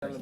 And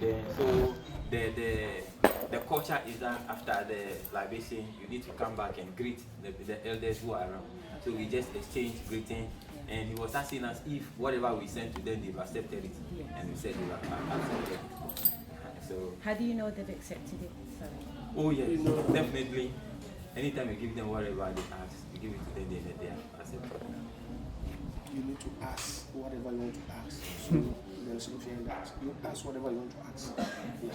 then, so the culture is that after the libation, you need to come back and greet the elders who are around. So we just exchange greeting, and he was asking us if whatever we sent to them, they've accepted it. Yes. And we said they have accepted it. So, how do you know they've accepted it? Sorry. Oh yes, definitely. Anytime you give them whatever they ask, you give it to them, they have accepted it. You need to ask whatever you want to ask. So there's something that you ask whatever you want to ask. Yeah.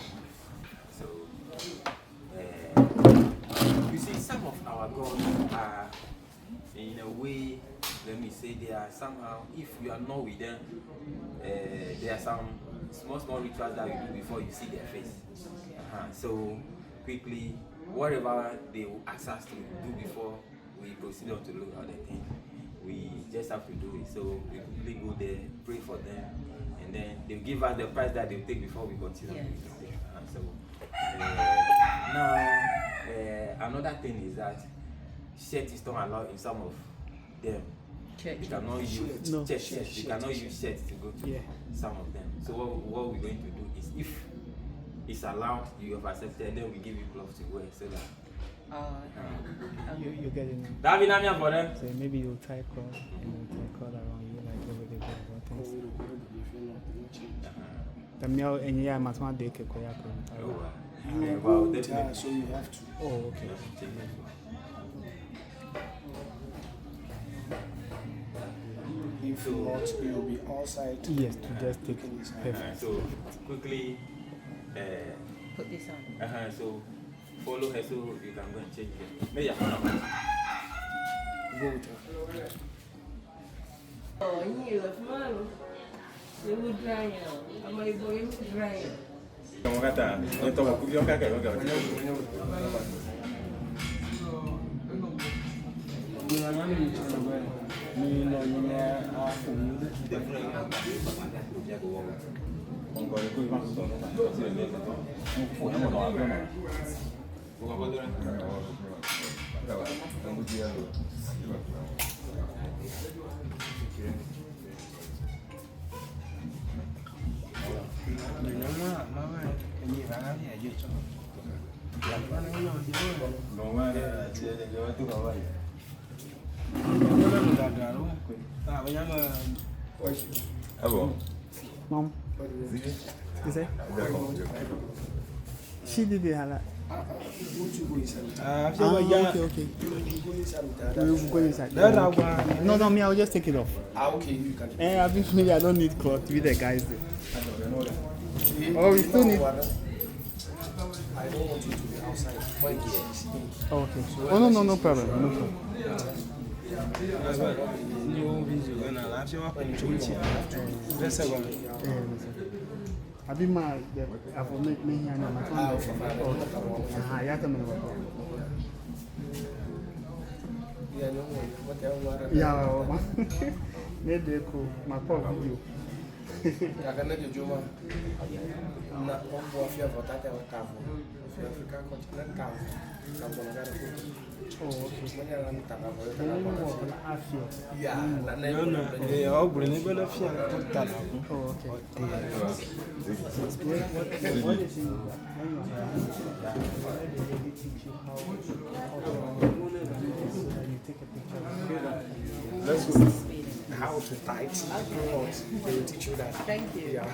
So you see, some of our gods are, in a way, let me say, they are somehow, if you are not with them, there are some small rituals that you do before you see their face. So quickly, whatever they will ask us to do before we proceed on to look at the thing, we just have to do it. So we quickly go there, pray for them, and then they'll give us the price that they'll take before we continue. Yes. So now another thing is that shirt is not allowed in some of them. Church. You cannot use church. You cannot use shirt to go to some of them. So what we're going to do is, if it's allowed, you have accepted, then we give you clothes to wear so that you get it. For them. So maybe you'll tie cord and you'll tie cord around you like over the things. The meal and yeah, must want to take a koyako. So you have to. Oh, okay. If not, you'll be outside. Yes, to just take it. Perfect. So quickly put this on. So follow her so you can go and change it. May you go with her. Oh, you love man. You would dry. I'm a boy, you would dry. Kamu kata, untuk aku bilang kakak. Ah bon? Mom, you say? She did it. Won't you go inside with her? Okay. You go inside with her. We'll go inside. No, me, I'll just take it off. Okay, you can. I've been feeling I don't need cloth with the guys there. Oh, we still need. I don't want you to be outside. When he is in. Oh, okay. Oh, no problem. No problem. I've been mad. I've made me here and my phone. Yeah, maybe my poor video. Akana de Juma na pombo afia votata wa tavu. Afia Africa continent tavu. Na bona gara ko. Oh, okay. Manya na mtaka kwa Then you walk on Asherah. Yeah, na na. Oh, bring it back here. Oh, okay. What is it? They teach you how you take a picture. Let's go. How to tight. They will teach you that. Thank you. Yeah.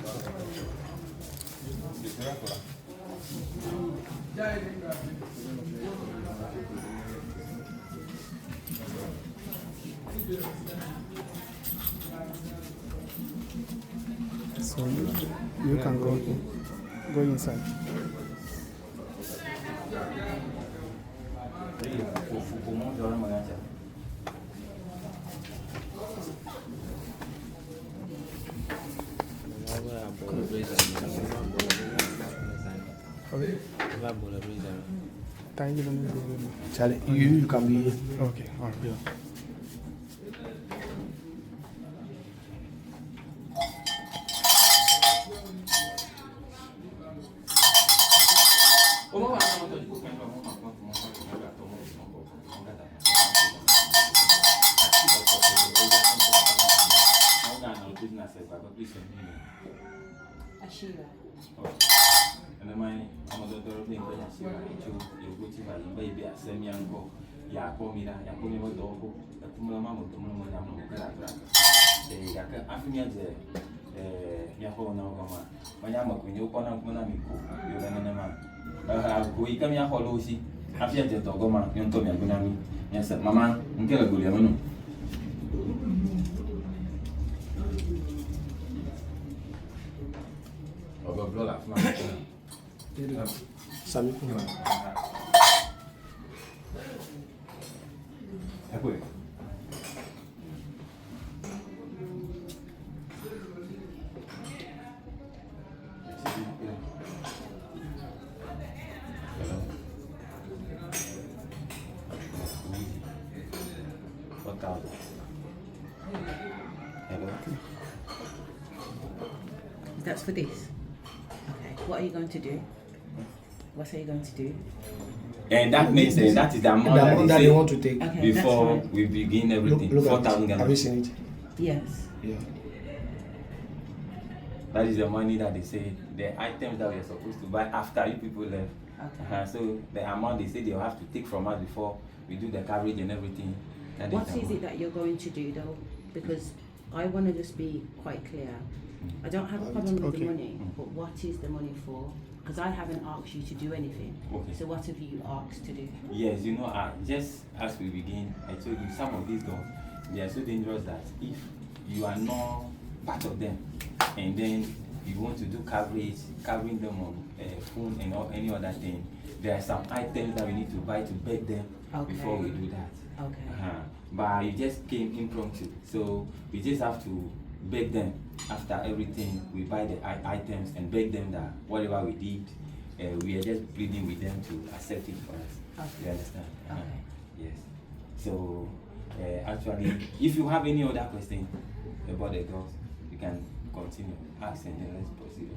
So you can go inside. Charlie, you can be here. Okay, all right. Asherah. And then I'm a daughter of Asherah. You go to my baby at Semiango. Yakomina, Yakomina Dogo, the Pumama, Afia, Yaho Nagama, Mayama, when you open up Monamico, you're an man. We come here, Holosi, Afia Dogoma, Yontomi, Gunami. Yes, Mamma, and get a good yaman. Sami. That's for this. Okay. What are you going to do? What are you going to do? And that means that is the amount that they want to take. Okay, before that's fine. we begin everything. Look at 4,000 it. Ghana. Have you seen it? Yes. Yeah. That is the money that they say, the items that we are supposed to buy after you people left. Okay. So the amount they say they'll have to take from us before we do the coverage and everything. That What the is it amount. that you're going to do though? Because I want to just be quite clear. I don't have a problem with the money, but what is the money for? Because I haven't asked you to do anything. Okay. So what have you asked to do? Yes, you know, just as we begin, I told you some of these dogs, they are so dangerous that if you are not part of them, and then you want to do covering them on phone and any other thing, there are some items that we need to buy to beg them before we do that. Okay. But you just came impromptu, so we just have to beg them after everything. We buy the items and beg them that whatever we did, we are just pleading with them to accept it for us. Okay. You understand? Okay. Yes. So actually, if you have any other question about the girls, you can continue asking and then let's proceed.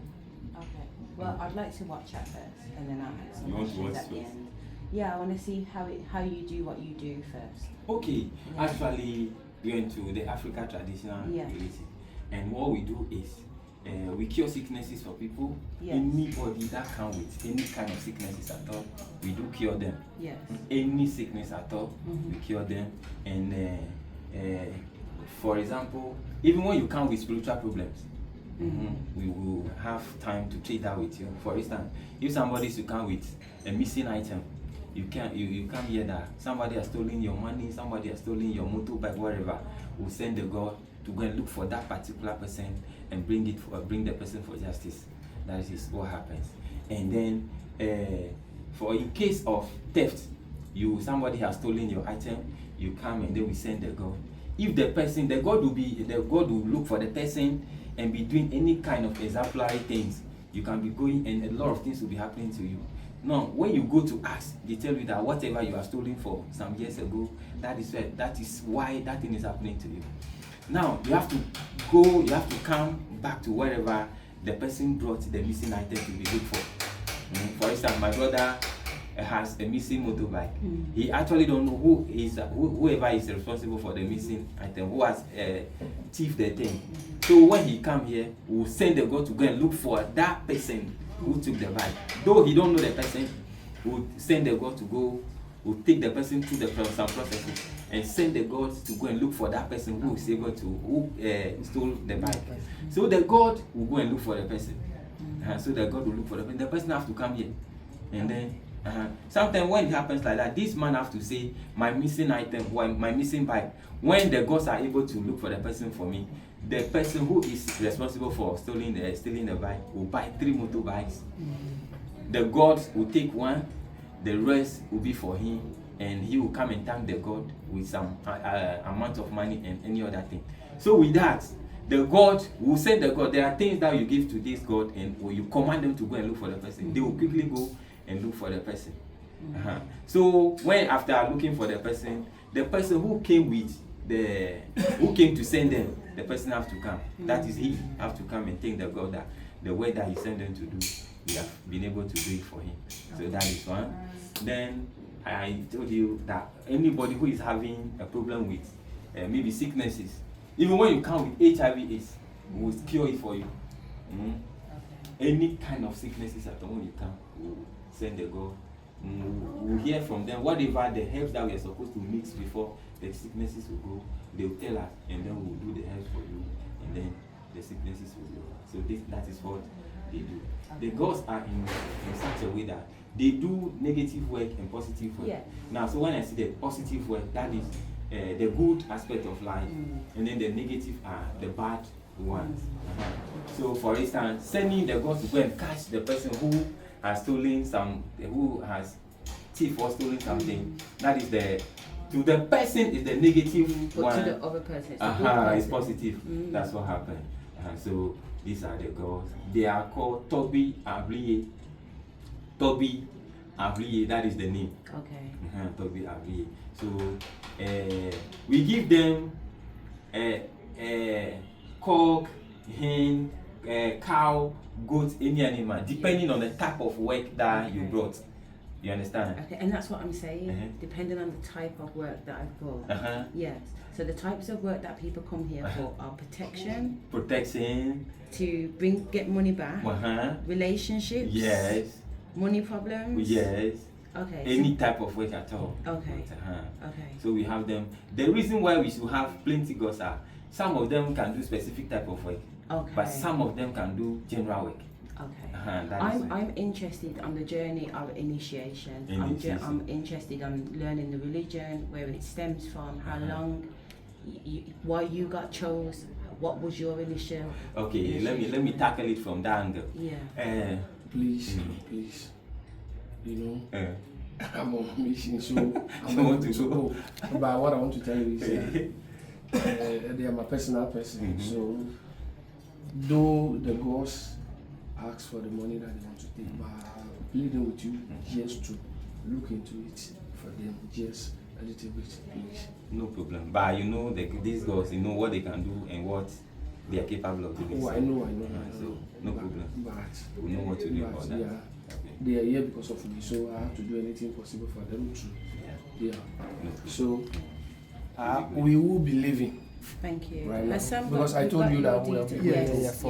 Okay. Well, I'd like to watch at first, and then I'll ask some You want to questions watch at the first? end. Yeah, I want to see how you do what you do first. Okay. Yeah. Actually, we went to the Africa traditional Yeah. religion, and what we do is we cure sicknesses for people. Yes. Anybody that comes with any kind of sicknesses at all, we do cure them. Yes. Any sickness at all, Mhm. we cure them. And for example, even when you come with spiritual problems, We will have time to treat that with you. For instance, if somebody is to come with a missing item, you come here that somebody has stolen your money, somebody has stolen your motorbike, whatever. We'll send the God to go and look for that particular person and bring the person for justice. That is what happens. And then for in case of theft, somebody has stolen your item, you come and then we send the God. If the God will look for the person and be doing any kind of exemplary things. You can be going and a lot of things will be happening to you. Now, when you go to ask, they tell you that whatever you are stolen for some years ago, that is why that thing is happening to you. Now, you have to come back to wherever the person brought the missing item to be looked for. For instance, my brother has a missing motorbike. He actually don't know whoever is responsible for the missing item, who has thief the thing. So when he come here, we'll send the God to go and look for that person who took the bike. Though he don't know the person, we'll send the God to go, we'll take the person through some processes and send the God to go and look for that person who is able to, who stole the bike. So the God will go and look for the person. So the God will look for the person. The person has to come here. And then sometimes when it happens like that, this man have to say, my missing item, my missing bike. When the gods are able to look for the person for me, the person who is responsible for stealing the bike will buy 3 motorbikes. The gods will take one, the rest will be for him, and he will come and thank the God with some amount of money and any other thing. So with that, the God will send the God. There are things that you give to this God, and you command them to go and look for the person. They will quickly go and look for the person. So when after looking for the person who came to send them, the person have to come. That is, he have to come and thank the God that the way that he sent them to do, we have been able to do it for him. So that is one. Then I told you that anybody who is having a problem with maybe sicknesses, even when you come with HIV/AIDS, we will cure it for you. Any kind of sicknesses at all when you come, we will send the God. We'll hear from them whatever the herbs that we are supposed to mix before the sicknesses will go. They will tell us, and then we'll do the herbs for you, and then the sicknesses will go. So that is what they do. The gods are in such a way that they do negative work and positive work. Yeah. Now, so when I say the positive work, that is the good aspect of life, and then the negative are the bad ones. So, for instance, sending the gods to go and catch the person who has stolen who has thief or stolen something, that is to the person is the negative but one. To the other person, It's positive. That's what happened. So these are the gods. They are called Toby Avriye. Toby Avriye, that is the name. Okay. Toby Avriye. So we give them cock, hen, cow, goat, any animal, depending on the type of work that you brought. You understand? Okay, and that's what I'm saying. Depending on the type of work that I've got. Yes. So the types of work that people come here for are protection, to get money back, relationships, yes, money problems, yes, okay, any type of work at all. Okay. Okay. So we have them. The reason why we should have plenty gods are some of them can do specific type of work, but some of them can do general work. Okay. I'm interested on the journey of initiation. I'm interested on learning the religion, where it stems from, how long, why you got chose, what was your initial. Okay, let me tackle it from that angle. Yeah. Please, you know, I'm on a mission, so I'm going to go. But what I want to tell you is they are my personal person. So though the gods ask for the money that they want to take, but I'm pleading with you just to look into it for them, just a little bit, please. No problem. But you know, these girls, you know what they can do and what they are capable of doing. Oh, I know. So no problem. But we know what to do about that. Yeah, okay. They are here because of me, so I have to do anything possible for them to. Yeah. No, so we will be leaving. Thank you. Right now. Because I told you that we have been yes.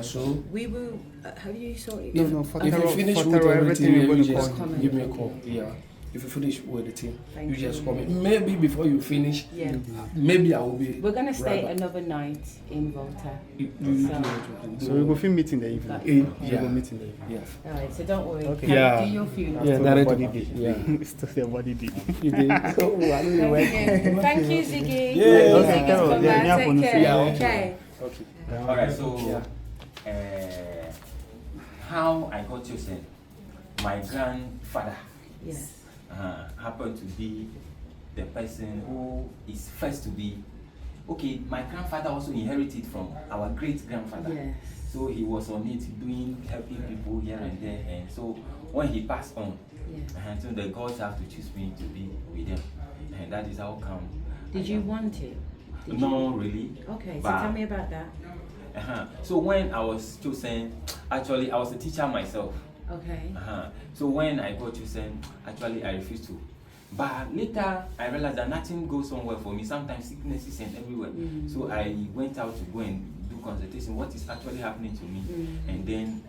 So we will. How do you sort it? If you finish with everything, you just give me a call. Yeah. If you finish with the thing, Thank you just you. call me. Maybe before you finish, Yeah. maybe I will be. We're gonna stay right back. another night in Volta. So we go film meet in the evening. We Yeah. go meet in the evening. Yes. All right, so don't worry. Okay. Yeah. Do your funeral. Yeah, Still that the is body okay. day. Yeah. Still the body day. You did. Oh, I don't know where. Thank you, Ziggy. Yeah, Thank you, okay. Ziggy, Yeah, for yeah, that. Take care. yeah, Okay. Okay. All right, so Yeah. how I got chosen, my grandfather Yes. happened to be the person who is first to be. Okay, my grandfather also inherited from our great grandfather. Yes. So he was on it doing, helping people here and there. And so when he passed on, Yeah. so the gods have to choose me to be with them. And that is how come. Did you want it? Did No, really. you? Okay, so But- tell me about that. So when I was chosen, actually I was a teacher myself. Okay. So when I got chosen, actually I refused to. But later I realized that nothing goes on well for me. Sometimes sickness is sent everywhere. So I went out to go and do consultation. What is actually happening to me? And then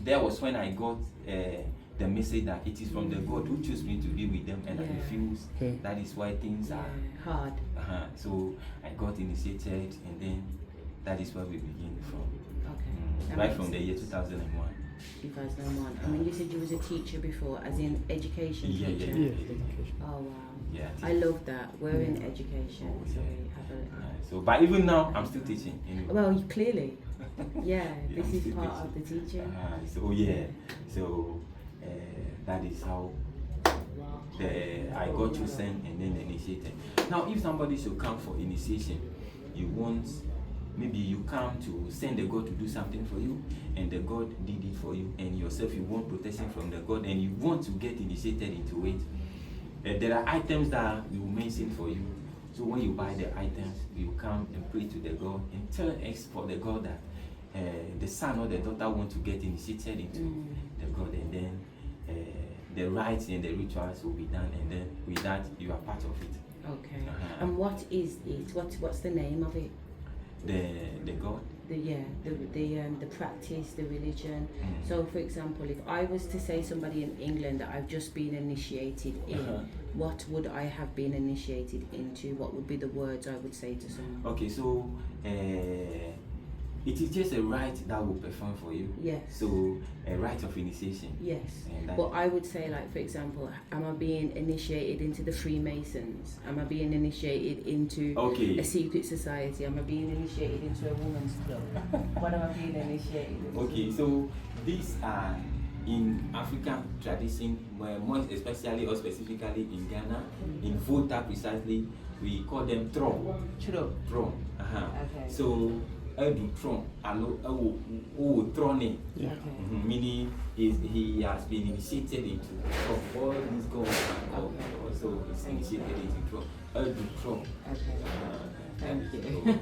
there was when I got the message that it is from the God who chose me to be with them, and I Yeah. refused. Okay. That is why things Yeah, are hard. So I got initiated, and then that is where we begin from. Okay. That Right makes from the year sense. 2001. 2001. I mean, you said you was a teacher before, as in education Yeah, yeah, teacher. yeah. Education. Oh wow. Yeah. I love that. We're in education, so we have a. So, but even now, I'm still teaching. Anyway. Well, clearly. Yeah, Yeah, this I'm is still part teaching. of the teaching. So yeah, so that is how I got chosen and then initiated. Now, if somebody should come for initiation, you want, maybe you come to send the God to do something for you, and the God did it for you, and yourself you want protection from the God, and you want to get initiated into it. There are items that we will mention for you. So when you buy the items, you come and pray to the God and tell us for the God that the son or the daughter want to get initiated into the God, and then the rites and the rituals will be done, and then with that you are part of it. Okay. And what is it? What's the name of it? The God. The practice, the religion. So, for example, if I was to say somebody in England that I've just been initiated in, what would I have been initiated into? What would be the words I would say to someone? Okay, so it is just a rite that will perform for you. Yes. So a rite of initiation. Yes. And that- But I would say, like, for example, am I being initiated into the Freemasons? Am I being initiated into Okay. a secret society? Am I being initiated into a woman's club? What am I being initiated into? Okay, so these are in African tradition, where more especially or specifically in Ghana, in Volta precisely, we call them tron. True. Tron. Okay. So do tron, troning. Okay. Meaning he has been initiated into tron. All these gods are called. Also is initiated into tron. Do tron. Okay. Thank you.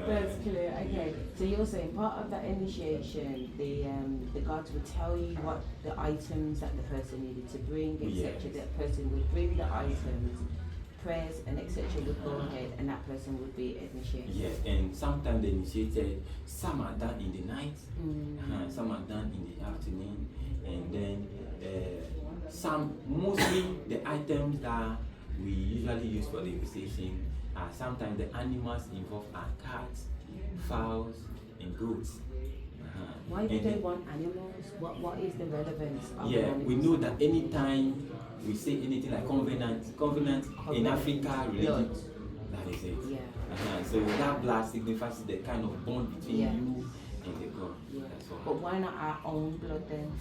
That's clear. Okay. So you're saying part of that initiation, the gods would tell you what the items that the person needed to bring, etc. Yes. That person would bring the items, prayers and etc. would go ahead, and that person would be initiated. Yes, and sometimes the initiated, some are done in the night, some are done in the afternoon, and then mostly the items that we usually use for the initiation are sometimes the animals involved are cats, fowls, and goats. Why do And they then- want animals? What is the relevance of Yeah, animals? we know that anytime we say anything like covenant in Africa religion, Blood. that is it. Yeah. So that blood signifies the kind of bond between Yeah. you and the God. Yeah. That's all. But why not our own blood then?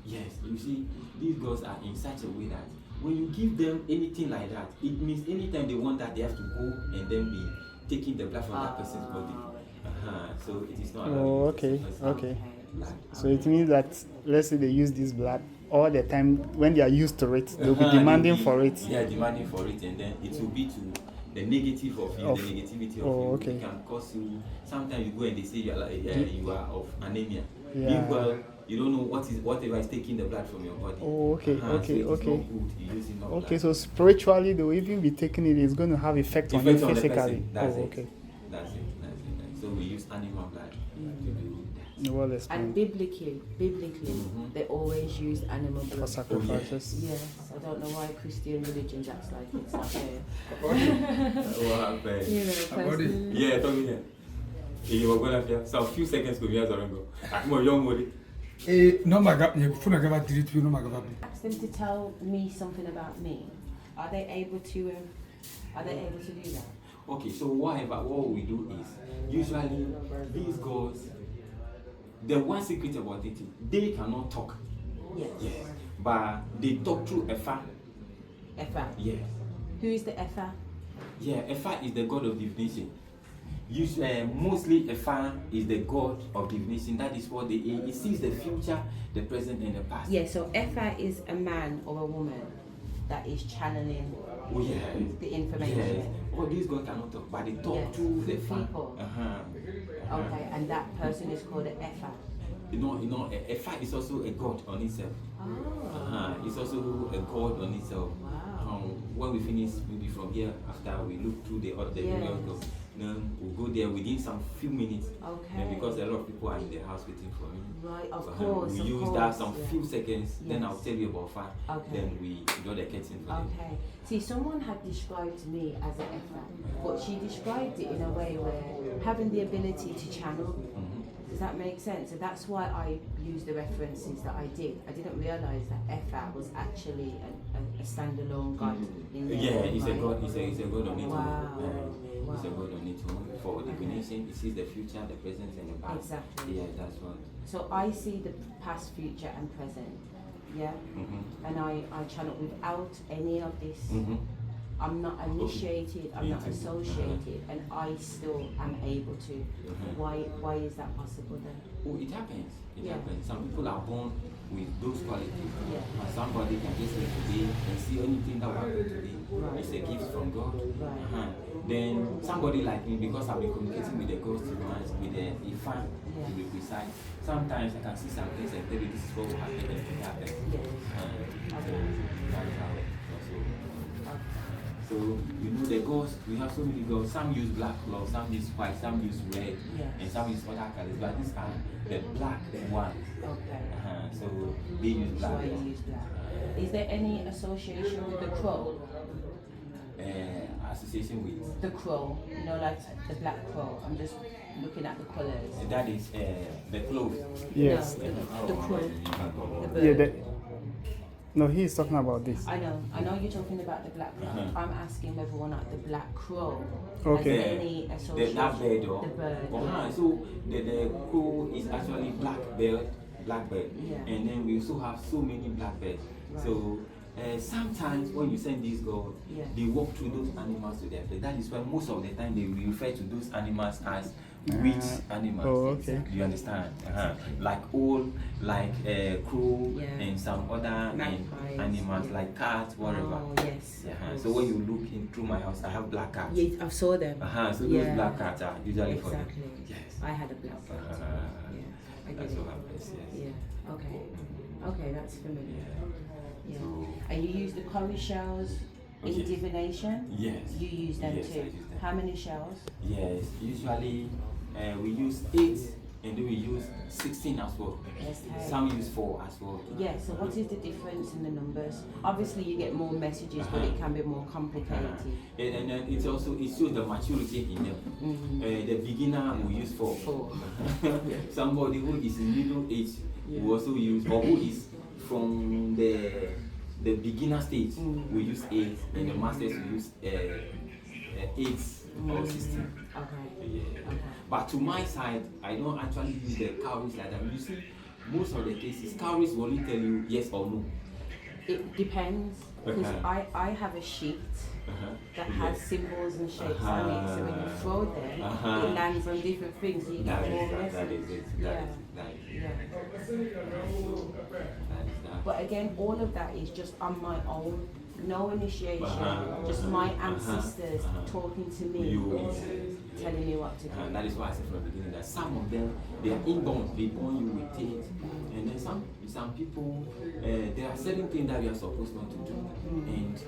Yes, you see, these gods are in such a way that when you give them anything like that, it means anytime they want that, they have to go and then be taking the blood from that person's body. So it is not allowed. Oh, to use okay, the person's okay. blood. So it means that, let's say they use this blood all the time, when they are used to it, they'll be demanding They'll for be- it. Yeah, demanding for it, and then it will be to the negative of you, Of- the negativity of oh, you. okay. It can cause you. Sometimes you go and they say you are like, you are of anemia. Yeah. Meanwhile, you don't know whatever is taking the blood from your body. Oh, okay, So okay, it is okay. not good. You use enough Okay, blood. so spiritually, they will even be taking it, it's going to have effect on you Effect on the physically. person. That's Oh, it. okay. That's it. So we use animal blood to do that. Well And explained. biblically, they always used animal For blood. sacrifices. Yes, I don't know why Christian religions acts like it's not there. What happened? You know, personally. Yeah, tell me here. You were gonna have some few seconds to be as a I'm a young boy. No, my God, you put a gava delete you, no, my God. Ask them to tell me something about me. Are they able to do that? Okay, so what we do is usually these girls, the one secret about it, they cannot talk. Yes. Yes. But they talk through Efa. Efa. Yes. Who is the Efa? Yeah, Efa is the god of divination. Usually, mostly Efa is the god of divination. That is what it sees the future, the present, and the past. Yeah, so Efa is a man or a woman that is channeling Oh, yeah. the information. Yes. Oh, these guys cannot talk, but they talk Yes. to the People. Okay, and that person is called an Efa. Efa is also a god on itself. Oh. It's also a god on itself. Wow. When we finish, maybe from here, after we look through the Yes. videos, we'll go there within some few minutes. Okay. And because a lot of people are in the house waiting for me. Right, of So, course. we of use course, that some yeah. few seconds, then Yes. I'll tell you about fire. Okay. Then we draw the curtain for them. Okay. See, someone had described me as an Efa, but she described it in a way where having the ability to channel. Does that make sense? So that's why I used the references that I did. I didn't realize that Efa was actually a standalone god. In there, Yeah, it's a right? god. It's a god on its own. Wow. It's a god on its own for Okay. divination. It sees the future, the present, and the past. Exactly. Yeah, that's what. So I see the past, future, and present. Yeah. And I channel without any of this. I'm not initiated, I'm not associated, and I still am able to. Why is that possible then? Oh, it happens. It Yeah. happens. Some people are born with those qualities. Yeah. And somebody can just live today and see anything that will happen today. Right. It's a gift from God. Right. Then somebody like me, because I've been communicating with the ghost humans, with the Ifan, Yeah. to be precise, sometimes I can see some things and tell you this is what will happen and it happens. Yes. So Okay. that's how it also. Okay. So you know the ghosts, we have so many ghosts. Some use black cloth, some use white, some use red, Yes. and some use other colors. But these are the black ones. Okay. So they use So black. I use black. Is there any association with the crow? Association with The crow, you know, like the black crow. I'm just looking at the colors. that is the clothes. Yes. No, the crow, the bird. Yeah, no, he is talking about this. I know you're talking about the black crow. I'm asking whether or not the black crow Okay. has any The association. that bird or The bird. So the crow is actually blackbird, Yeah. and then we also have so many blackbirds. Right. So sometimes when you send these girls, Yeah. they walk through those animals to their place. That is why most of the time they will refer to those animals as witch animals. Oh, okay. Do you understand? Like owl, like crow, Yeah. and some other Magpies, animals yeah. like cat, whatever. Oh, yes. So when you look in through my house, I have black cats. Yeah, I saw them. So those Yeah. black cats are usually for them. Exactly. Yes. I had a black cat. Yeah, I get That's it. what happens, yes. Yeah. Okay. Okay, that's familiar. Yeah. So- And you use the cowrie shells in Okay. divination? Yes. You use them Yes, I too. use them. How many shells? Yes, usually we use 8 and then we use 16 as well. Yes, hey. Some use 4 as well. Yeah, so what is the difference in the numbers? Obviously you get more messages, but it can be more complicated. And then it shows the maturity in them. The beginner will use 4. 4. Somebody who is in middle age will also use, or who is from the beginner stage will use 8, and the masters will use 8 or 16. Okay. Yeah. Okay. But to my side, I don't actually use the cowries like that. You see, most of the cases, cowries will only tell you yes or no. It depends, because I have a sheet that has symbols and shapes on it, so when you throw them, it lands on different things, so you get more That messages. is it. Yeah. That is Yeah. that. But again, all of that is just on my own, no initiation, just my ancestors talking to me, telling me what to do. That is why I said from the beginning that some of them, they are inborn, they born you with it, and then some people, there are certain things that you are supposed not to do, and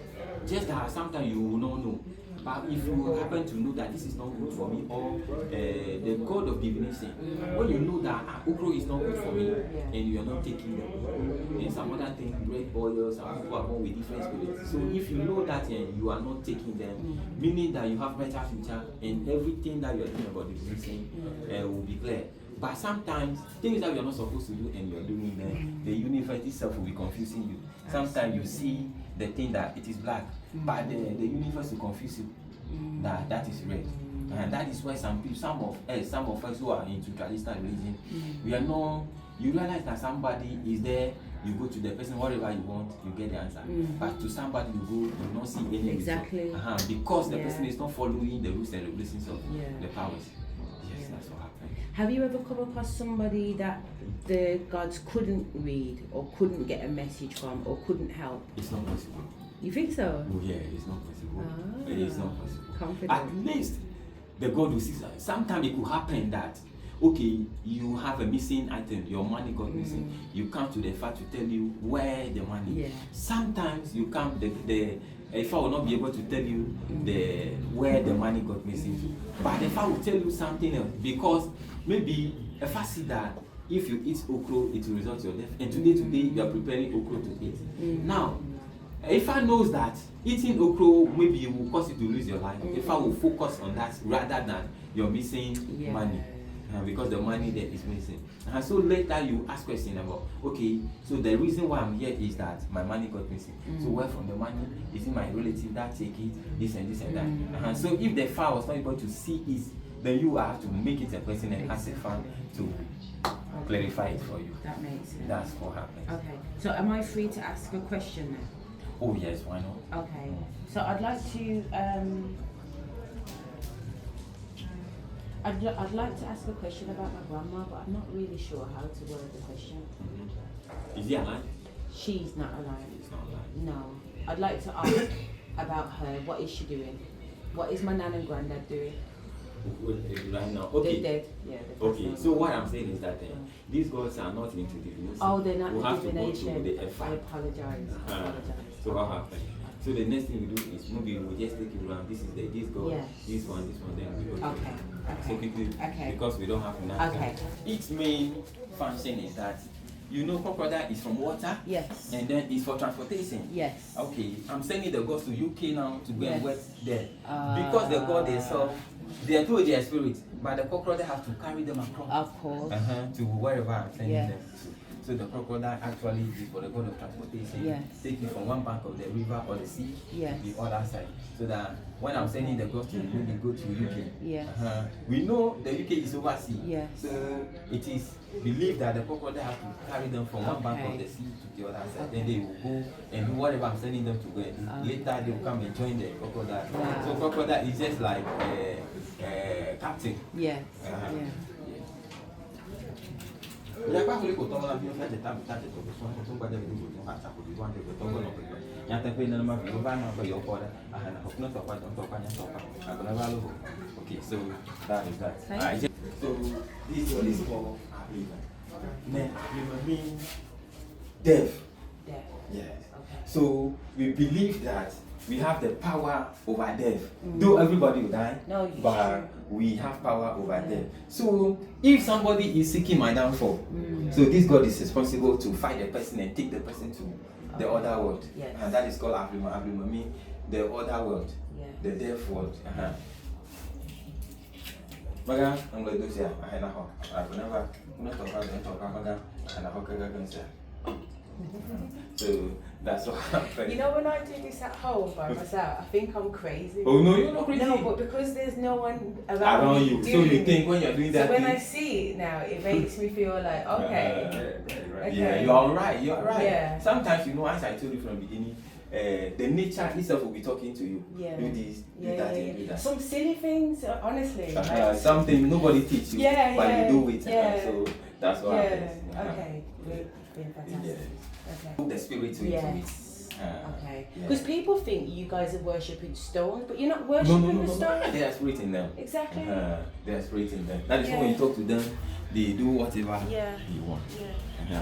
just that sometimes you will not know. But if you happen to know that this is not good for me, or the God of divination, when you know that okro is not good for me, and you are not taking them, and some other thing, red oils, some people are born with different spirits. So if you know that and you are not taking them, meaning that you have better future, and everything that you are doing about divination will be clear. But sometimes things that you are not supposed to do and you are doing them, the universe itself will be confusing you. Sometimes you see the thing that it is black, but the universe will confuse you that is red. And that is why some of us who are into traditional religion, we are not. You realize that somebody is there. You go to the person, whatever you want, you get the answer. But to somebody you go, you not see any exactly result. Because the person is not following the rules and regulations of the powers. Yes, that's what happened. Have you ever come across somebody that the gods couldn't read or couldn't get a message from or couldn't help? It's not possible. You think so? Oh yeah, it's not possible. It is not possible. Confident. At least the God will see. Sometimes it could happen that, okay, you have a missing item, your money got missing. You come to the FA to tell you where the money is. Sometimes you come, the FA will not be able to tell you where the money got missing. But the FA will tell you something else, because maybe FA see that if you eat okro, it will result in your death. And today you are preparing okro to eat. Now, Ifa knows that eating okro maybe will cause you to lose your life. Ifa will focus on that rather than your missing money, because the money there is missing. And so later you ask question about, okay, so the reason why I'm here is that my money got missing. So where from the money? Is it my relative that take it? This and this and that. And so if the file was not able to see it, then you have to make it a question and ask the file to clarify it for you. That makes sense. That's what happens. Okay. So am I free to ask a question now? Oh yes, why not? Okay, so I'd like to I'd like to ask a question about my grandma, but I'm not really sure how to word the question. Is he alive? She's not alive. He's not alive. No. I'd like to ask about her. What is she doing? What is my nan and granddad doing? Right now. Okay. They're dead. Yeah. Okay. So what I'm saying is that these gods are not into divination. Oh, they're not we have divination. To go through the I apologize. So what happened? So the next thing we do is maybe we just take it around. This is this god, this one, then we go. Okay. So quickly, because we don't have enough time. Its main function is that, you know, crocodile is from water. Yes. And then it's for transportation. Yes. Okay. I'm sending the gods to UK now to go and work there. Because the god themselves, they are told their spirit, but the crocodile have to carry them across. Of course. To wherever I'm sending them. So the crocodile actually is for the god of transportation, take it from one bank of the river or the sea to the other side. So that when I'm sending the gods to the UK, they go to UK. We know the UK is overseas. So it is believed that the crocodile have to carry them from one bank of the sea to the other side. Then they will go and do whatever I'm sending them to go and do. Later they will come and join the crocodile. So crocodile is just like captain. Ya kwa kule kutonga na bio fete tabu tate to so so kwa david ngo ha ta ko di wande ko tongo no ko ya ta pe na ma bi ba na ko yo ko da aha na ko na to kwa nya to ka ko na ba lo. Okay, so that is that. So this one is for Aviva. Then Aviva means death. Yes. So we believe that we have the power over death. Though everybody will die, but we have power over death. So if somebody is seeking my downfall, so this God is responsible to fight the person and take the person to the other world. And that is called Avrima. Avrima means the other world, the death world. Maga, I'm going to do this. I have never So that's what happened. You know, when I do this at home by myself, I think I'm crazy. Oh no, you're not crazy. No, but because there's no one around you. So you think when you're doing that so when thing, I see it now, it makes me feel like, okay. Yeah, you're right. Yeah. Sometimes, you know, as I told you from the beginning, the nature itself will be talking to you. Do this, do that, and do that. Some silly things, honestly. Something nobody teach you, but you do it. So that's what happens. Okay. Been fantastic. The spirit will okay. Because people think you guys are worshipping stones, but you're not worshipping the stones. They are spirit in them. Exactly. They are spirit in them. That is when you talk to them, they do whatever you want.